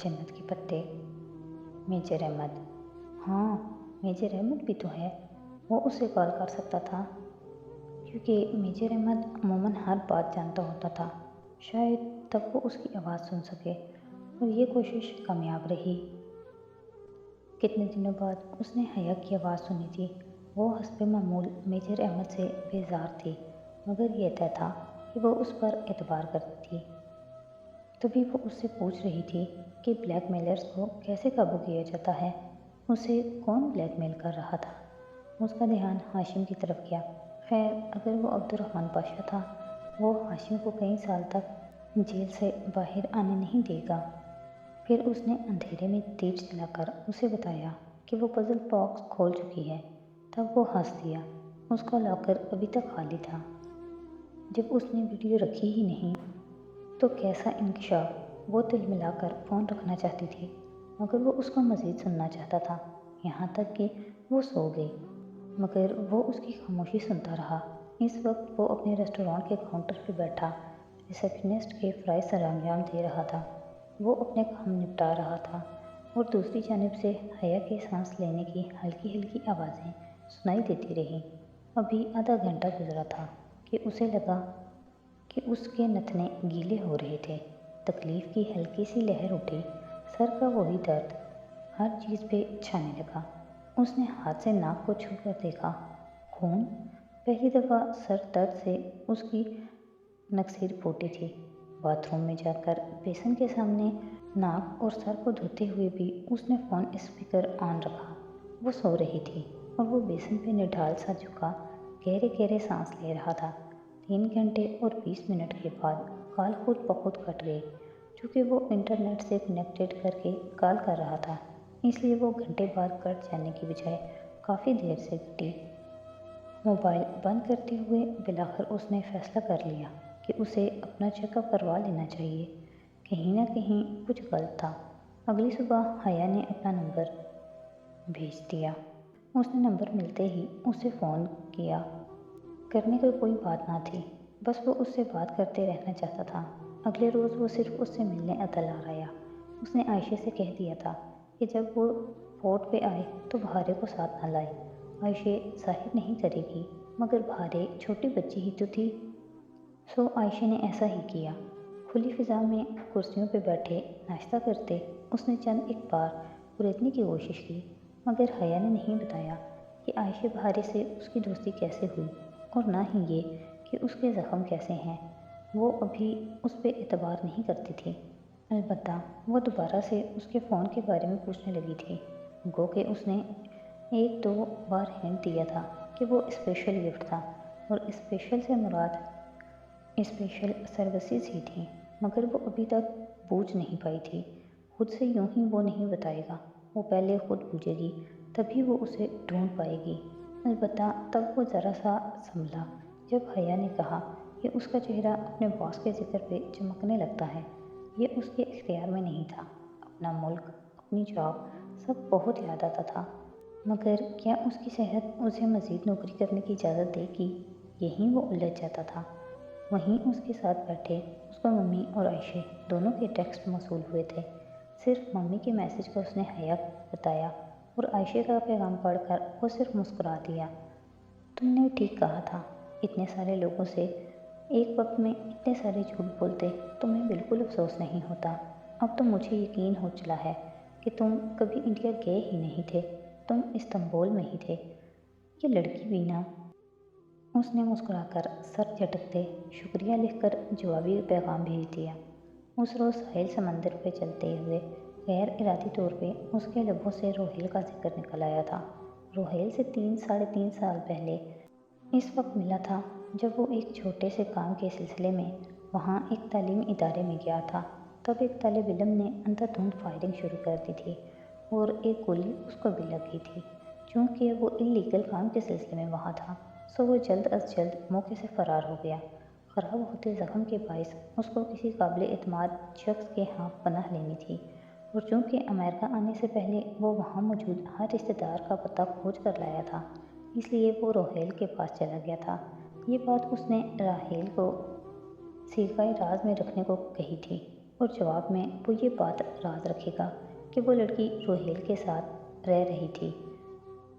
जन्नत के पत्ते। मेजर अहमद। हाँ, मेजर अहमद भी तो है। वो उसे कॉल कर सकता था, क्योंकि मेजर अहमद अमूमन हर बात जानता होता था। शायद तब वो उसकी आवाज़ सुन सके, और ये कोशिश कामयाब रही। कितने दिनों बाद उसने हया की आवाज़ सुनी थी। वो हस्बे मामूल मेजर अहमद से बेजार थी, मगर यह तय था कि वो उस पर एतबार करती थी। तभी वो उससे पूछ रही थी कि ब्लैकमेलर्स को कैसे काबू किया जाता है। उसे कौन ब्लैकमेल कर रहा था? उसका ध्यान हाशिम की तरफ गया। खैर, अगर वो अब्दुर्रहमान पाशा था, वो हाशिम को कई साल तक जेल से बाहर आने नहीं देगा। फिर उसने अंधेरे में तेज चलाकर उसे बताया कि वो पजल बॉक्स खोल चुकी है। तब वो हंस दिया। उसका लॉकर अभी तक खाली था। जब उसने वीडियो रखी ही नहीं तो कैसा इंकशाफ। वो तिलमिलाकर फ़ोन रखना चाहती थी, मगर वो उसका मज़ीद सुनना चाहता था, यहाँ तक कि वो सो गई, मगर वो उसकी खामोशी सुनता रहा। इस वक्त वो अपने रेस्टोरेंट के काउंटर पर बैठा रिसेप्शनिस्ट के फ्राइज सरंजाम दे रहा था। वो अपने काम निपटा रहा था, और दूसरी जानिब से हया के सांस लेने की हल्की हल्की आवाज़ें सुनाई देती रहीं। अभी आधा घंटा गुजरा था कि उसे लगा कि उसके नथने गीले हो रहे थे। तकलीफ़ की हल्की सी लहर उठी। सर का वही दर्द हर चीज़ पे छाने लगा। उसने हाथ से नाक को छू कर देखा। खून। पहली दफ़ा सर दर्द से उसकी नक्सीर फूटी थी। बाथरूम में जाकर बेसन के सामने नाक और सर को धोते हुए भी उसने फ़ोन स्पीकर ऑन रखा। वो सो रही थी, और वो बेसन पे निढाल सा झुका गहरे गहरे सांस ले रहा था। 3 घंटे और 20 मिनट के बाद कॉल खुद ब खुद कट गई। चूँकि वो इंटरनेट से कनेक्टेड करके कॉल कर रहा था, इसलिए वो घंटे बाद कट जाने की बजाय काफ़ी देर से कटी। मोबाइल बंद करते हुए बिलाखिर उसने फ़ैसला कर लिया कि उसे अपना चेकअप करवा लेना चाहिए। कहीं ना कहीं कुछ गलत था। अगली सुबह हया ने अपना नंबर भेज दिया। उसने नंबर मिलते ही उसे फ़ोन किया। करने को कोई बात ना थी, बस वो उससे बात करते रहना चाहता था। अगले रोज़ वो सिर्फ उससे मिलने अतलार आया। उसने आयशे से कह दिया था कि जब वो पोर्ट पे आए तो भारे को साथ न लाए। आयशे जाहिर नहीं करेगी, मगर भारे छोटी बच्ची ही तो थी। सो आयशे ने ऐसा ही किया। खुली फिजा में कुर्सियों पे बैठे नाश्ता करते उसने चंद एक बार कुरेदने की कोशिश की, मगर हया ने नहीं बताया कि आयशे भारे से उसकी दोस्ती कैसे हुई, और ना ही ये कि उसके ज़ख्म कैसे हैं। वो अभी उस पर एतबार नहीं करती थी। अलबत्ता वो दोबारा से उसके फ़ोन के बारे में पूछने लगी थी। गो के उसने 1-2 बार हिंट दिया था कि वो स्पेशल गिफ्ट था, और स्पेशल से मुराद स्पेशल सर्विसेज ही थी, मगर वो अभी तक बूझ नहीं पाई थी। खुद से यूं ही वो नहीं बताएगा। वो पहले खुद बूझेगी, तभी वो उसे ढूंढ पाएगी। अलबत्ता तब वो ज़रा सा संभला जब हया ने कहा कि उसका चेहरा अपने बॉस के जिक्र पे चमकने लगता है। ये उसके इख्तियार में नहीं था। अपना मुल्क, अपनी जॉब, सब बहुत याद आता था, मगर क्या उसकी सेहत उसे मज़ीद नौकरी करने की इजाज़त देगी? यहीं वो उलझ जाता था। वहीं उसके साथ बैठे उसका मम्मी और आयशे दोनों के टेक्स्ट मौसूल हुए थे। सिर्फ मम्मी के मैसेज को उसने हया बताया, और आयशे का पैगाम पढ़कर वो सिर्फ मुस्कुरा दिया। तुमने ठीक कहा था। इतने सारे लोगों से एक वक्त में इतने सारे झूठ बोलते तुम्हें बिल्कुल अफसोस नहीं होता। अब तो मुझे यकीन हो चला है कि तुम कभी इंडिया गए ही नहीं थे, तुम इस्तांबुल में ही थे। ये लड़की भी ना। उसने मुस्कुराकर सर झटकते शुक्रिया लिखकर जवाबी पैगाम भेज दिया। उस रोज़ साहिल समंदर पे चलते हुए गैर इरादी तौर पे उसके लबों से रोहेल का जिक्र निकल आया था। रोहेल से 3-3.5 साल पहले इस वक्त मिला था जब वो एक छोटे से काम के सिलसिले में वहाँ एक तालीमी इदारे में गया था। तब एक तालिब इल्म ने अंधाधुंध फायरिंग शुरू कर दी थी, और एक गोली उसको भी लग गई थी। चूँकि वो इल्लीगल काम के सिलसिले में वहाँ था, सो वो जल्द अज जल्द मौके से फ़रार हो गया। ख़राब होते ज़ख्म के बायस उसको किसी काबिल एतमाद शख्स के यहाँ पनाह लेनी थी, और चूँकि अमेरिका आने से पहले वो वहाँ मौजूद हर रिश्तेदार का पता खोज कर लाया था, इसलिए वो रोहेल के पास चला गया था। ये बात उसने राहेल को सीगाए राज में रखने को कही थी। اور جواب میں وہ یہ بات راز رکھے گا کہ وہ لڑکی روہیل کے ساتھ رہ رہی تھی۔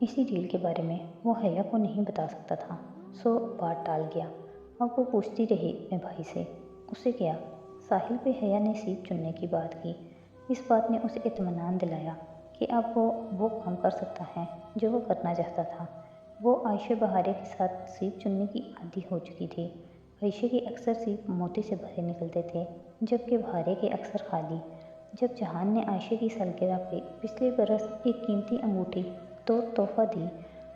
اسی ڈیل کے بارے میں وہ حیا کو نہیں بتا سکتا تھا، سو بات ٹال گیا۔ اب وہ پوچھتی رہی اپنے بھائی سے، اسے کیا؟ ساحل پہ حیا نے سیب چننے کی بات کی۔ اس بات نے اسے اطمینان دلایا کہ اب وہ کام کر سکتا ہے جو وہ کرنا چاہتا تھا۔ وہ عائشہ بہارے کے ساتھ سیب چننے کی عادی ہو چکی تھی۔ عائشہ کے اکثر سیب موتی سے بھرے نکلتے تھے، جبکہ بہارے کے اکثر خالی۔ جب جہان نے عائشہ کی سالگرہ پہ پچھلے برس ایک قیمتی انگوٹھی تحفہ دی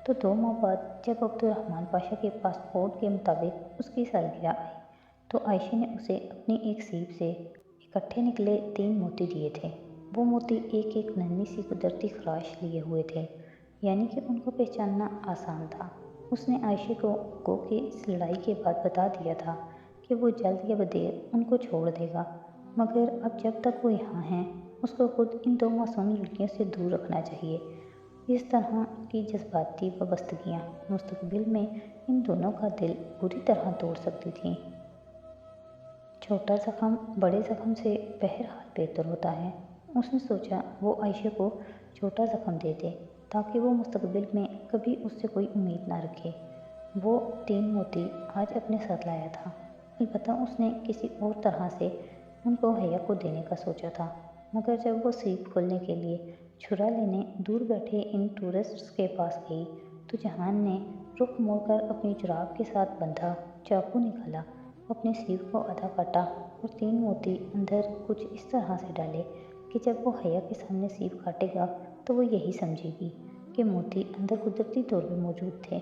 تو 2 ماہ بعد جب عبدالرحمن پاشا کے پاسپورٹ کے مطابق اس کی سالگرہ آئی تو عائشہ نے اسے اپنی ایک سیب سے اکٹھے نکلے 3 موتی دیے تھے۔ وہ موتی ایک ایک ننھی سی قدرتی خراش لیے ہوئے تھے، یعنی کہ ان کو پہچاننا آسان تھا۔ اس نے عائشہ کو گو کہ اس لڑائی کے بعد بتا دیا تھا کہ وہ جلد یا بدیر ان کو چھوڑ دے گا، مگر اب جب تک وہ یہاں ہیں اس کو خود ان 2 معصوم لڑکیوں سے دور رکھنا چاہیے۔ اس طرح کی جذباتی وابستگیاں مستقبل میں ان دونوں کا دل بری طرح توڑ سکتی تھیں۔ چھوٹا زخم بڑے زخم سے بہرحال بہتر ہوتا ہے۔ اس نے سوچا وہ عائشہ کو چھوٹا زخم دے دے تاکہ وہ مستقبل میں کبھی اس سے کوئی امید نہ رکھے۔ وہ 3 موتی آج اپنے ساتھ لایا تھا، البتہ اس نے کسی اور طرح سے ان کو حیا کو دینے کا سوچا تھا، مگر جب وہ سیب کھولنے کے لیے چھرا لینے دور بیٹھے ان ٹورسٹس کے پاس گئی تو جہان نے رخ موڑ کر اپنی جراب کے ساتھ بندھا چاقو نکالا، اپنے سیب کو آدھا کاٹا اور 3 موتی اندر کچھ اس طرح سے ڈالے کہ جب وہ حیا کے سامنے سیب کاٹے گا تو وہ یہی سمجھے گی کہ موتی اندر قدرتی طور پہ موجود تھے۔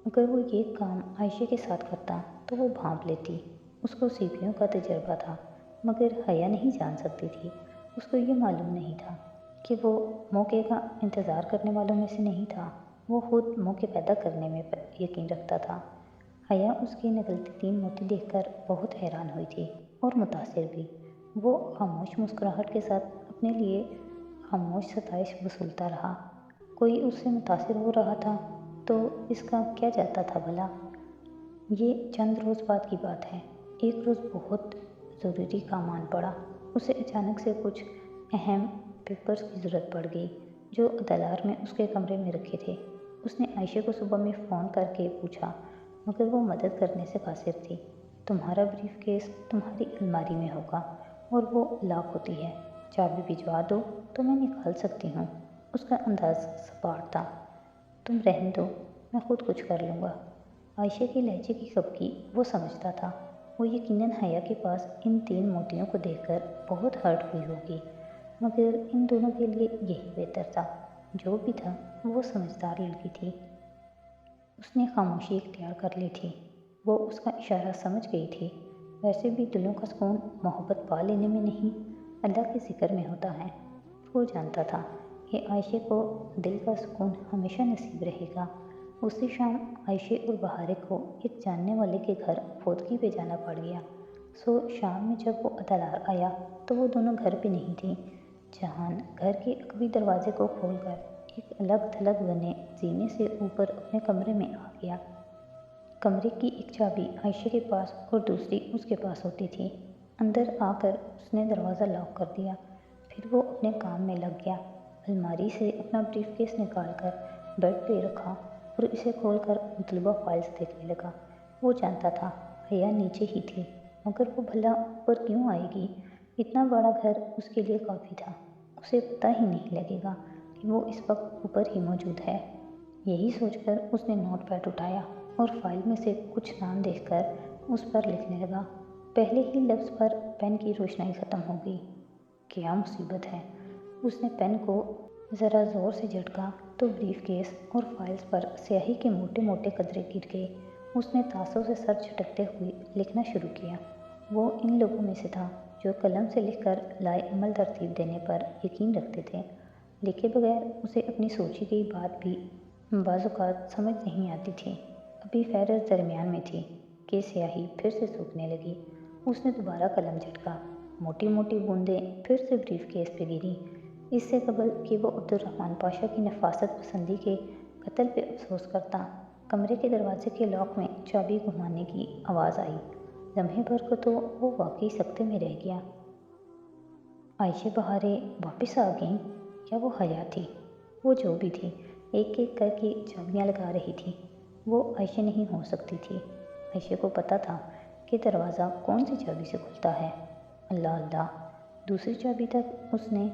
اگر وہ یہ کام عائشہ کے ساتھ کرتا تو وہ بھانپ لیتی۔ اس کو سیبیوں کا تجربہ تھا، مگر حیا نہیں جان سکتی تھی۔ اس کو یہ معلوم نہیں تھا کہ وہ موقع کا انتظار کرنے والوں میں سے نہیں تھا، وہ خود موقع پیدا کرنے میں یقین رکھتا تھا۔ حیا اس کی نکلتی 3 موتی دیکھ کر بہت حیران ہوئی تھی اور متاثر بھی۔ وہ خاموش مسکراہٹ کے ساتھ اپنے لیے خاموش ستائش وصولتا رہا۔ کوئی اس سے متاثر ہو رہا تھا تو اس کا کیا جاتا تھا بھلا؟ یہ چند روز بعد کی بات ہے۔ ایک روز بہت ضروری کام آن پڑا۔ اسے اچانک سے کچھ اہم پیپرز کی ضرورت پڑ گئی جو دلار میں اس کے کمرے میں رکھے تھے۔ اس نے عائشہ کو صبح میں فون کر کے پوچھا، مگر وہ مدد کرنے سے قاصر تھی۔ تمہارا بریف کیس تمہاری الماری میں ہوگا اور وہ لاک ہوتی ہے، چابی بھجوا دو تو میں نکال سکتی ہوں۔ اس کا انداز سپاٹ تھا۔ تم رہنے دو، میں خود کچھ کر لوں گا۔ عائشہ کے لہجے کی کبکی وہ سمجھتا تھا۔ وہ یقیناً حیا کے پاس ان 3 موتیوں کو دیکھ کر بہت ہرٹ ہوئی ہوگی، مگر ان دونوں کے لیے یہی بہتر تھا۔ جو بھی تھا وہ سمجھدار لڑکی تھی۔ اس نے خاموشی اختیار کر لی تھی۔ وہ اس کا اشارہ سمجھ گئی تھی۔ ویسے بھی دلوں کا سکون محبت پا لینے میں نہیں، اللہ کے ذکر میں ہوتا ہے۔ وہ جانتا تھا کہ عائشہ کو دل کا سکون ہمیشہ نصیب رہے گا۔ اسی شام عائشہ اور بہارے کو ایک جاننے والے کے گھر فوتگی پہ جانا پڑ گیا۔ سو شام میں جب وہ دلار آیا تو وہ دونوں گھر پہ نہیں تھیں۔ جہان گھر کے عقبی دروازے کو کھول کر ایک الگ تھلگ بنے زینے سے اوپر اپنے کمرے میں آ گیا۔ کمرے کی ایک چابی عائشہ کے پاس اور دوسری اس کے پاس ہوتی تھی۔ اندر آ کر اس نے دروازہ لاک کر دیا، پھر وہ اپنے کام میں لگ گیا۔ الماری سے اپنا بریف کیس نکال کر بیڈ پہ رکھا اور اسے کھول کر مطلوبہ فائلز دیکھنے لگا۔ وہ جانتا تھا حیا نیچے ہی تھی، مگر وہ بھلا اوپر کیوں آئے گی؟ اتنا بڑا گھر اس کے لیے کافی تھا، اسے پتہ ہی نہیں لگے گا کہ وہ اس وقت اوپر ہی موجود ہے۔ یہی سوچ کر اس نے نوٹ پیڈ اٹھایا اور فائل میں سے کچھ نام دیکھ کر اس پر لکھنے لگا۔ پہلے ہی لفظ پر پین کی روشنائی ختم ہو گئی۔ کیا مصیبت ہے! اس نے پین کو ذرا زور سے جھٹکا تو بریف کیس اور فائلز پر سیاہی کے موٹے موٹے قطرے گر گئے۔ اس نے تاسو سے سر جھٹکتے ہوئے لکھنا شروع کیا۔ وہ ان لوگوں میں سے تھا جو قلم سے لکھ کر لائے عمل ترتیب دینے پر یقین رکھتے تھے۔ لکھے بغیر اسے اپنی سوچی گئی بات بھی بعض اوقات سمجھ نہیں آتی تھی۔ ابھی فہرست درمیان میں تھی کہ سیاہی پھر سے سوکھنے لگی۔ اس نے دوبارہ قلم جھٹکا، موٹی موٹی بوندیں پھر سے بریف کیس پہ گری۔ اس سے قبل کہ وہ عبدالرحمن پاشا کی نفاست پسندی کے قتل پہ افسوس کرتا، کمرے کے دروازے کے لاک میں چابی گھمانے کی آواز آئی۔ لمحے بھر کو تو وہ واقعی سکتے میں رہ گیا۔ आयशे बहारें वापस आ गईं या वो हया थी? वो जो भी थी, एक एक करके चाबियाँ लगा रही थी। वो आयशे नहीं हो सकती थी। आयशे को पता था कि दरवाज़ा कौन सी चाबी से खुलता है। अल्लाह अल्लाह, दूसरी चाबी तक उसने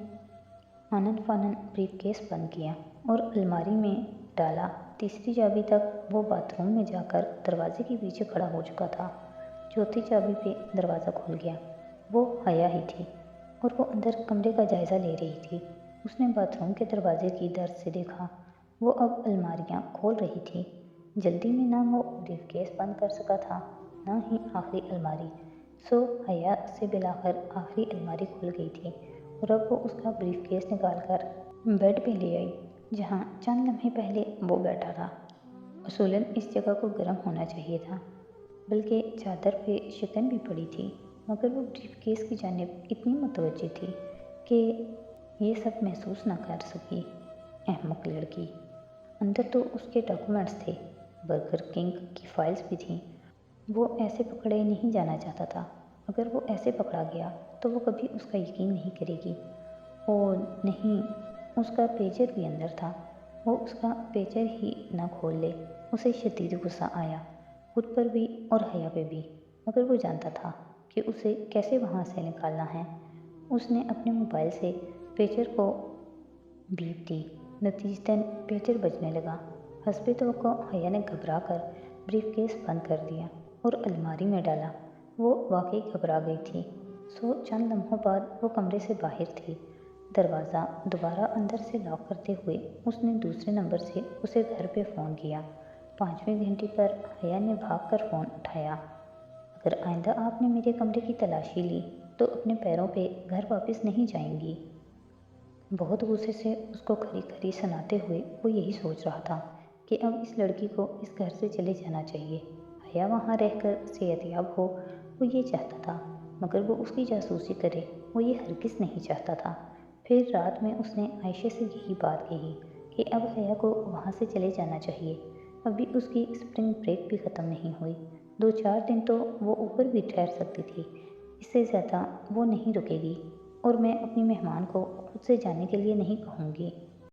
आनन फानन ब्रीफकेस बंद किया और अलमारी में डाला। तीसरी चाबी तक वो बाथरूम में जाकर दरवाजे के पीछे खड़ा हो चुका था। चौथी चाबी पे दरवाज़ा खुल गया। वो हया ही थी और वो अंदर कमरे का जायज़ा ले रही थी। उसने बाथरूम के दरवाजे की दर्द से देखा। वो अब अलमारियाँ खोल रही थी। जल्दी में ना वो ब्रीफकेस बंद कर सका था, ना ही आखिरी अलमारी। सो हया से बिलाकर आखिरी अलमारी खुल गई थी और अब वो उसका ब्रीफकेस निकालकर बेड पे ले आई, जहाँ चंद लम्हे पहले वो बैठा था। असूलन इस जगह को गर्म होना चाहिए था, बल्कि चादर पे शिकन भी पड़ी थी, मगर वो ब्रीफकेस की जानिब इतनी मुतवज्जो थी कि ये सब महसूस न कर सकी। अहमक लड़की। अंदर तो उसके डॉक्यूमेंट्स थे, बर्गर किंग की फाइल्स भी थीं। वो ऐसे पकड़े नहीं जाना चाहता था। अगर वो ऐसे पकड़ा गया तो वो कभी उसका यकीन नहीं करेगी। और नहीं, उसका पेजर भी अंदर था। वो उसका पेजर ही न खोल ले। उसे शदीद गुस्सा आया, खुद पर भी और हया पे भी, मगर वो जानता था कि उसे कैसे वहाँ से निकालना है। उसने अपने मोबाइल से पेजर को बीप दी। नतीजतन पेजर बजने लगा। हस्बे तवक्को हया ने घबरा कर ब्रीफकेस बंद कर दिया और अलमारी में डाला। वो वाकई घबरा गई थी। सो चंद लम्हों बाद वो कमरे से बाहर थी। दरवाज़ा दोबारा अंदर से लॉक करते हुए उसने दूसरे नंबर से उसे घर पे फ़ोन किया। 5वें घंटे पर हया ने भाग कर फ़ोन उठाया। अगर आइंदा आपने मेरे कमरे की तलाशी ली तो अपने पैरों पे घर वापस नहीं जाएंगी। बहुत गुस्से से उसको खरी खरी सुनाते हुए वो यही सोच रहा था कि अब इस लड़की को इस घर से चले जाना चाहिए। हया वहाँ रहकर सेहतयाब हो, वो ये चाहता था, मगर वो उसकी जासूसी करे, वो ये हरगिज़ नहीं चाहता था। फिर रात में उसने आयशे से यही बात कही कि अब हया को वहाँ से चले जाना चाहिए। अभी उसकी स्प्रिंग ब्रेक भी ख़त्म नहीं हुई। 2-4 दिन तो वो ऊपर भी ठहर सकती थी, इससे ज़्यादा वो नहीं रुकेगी। और मैं अपनी मेहमान को खुद से जाने के लिए नहीं कहूँगी।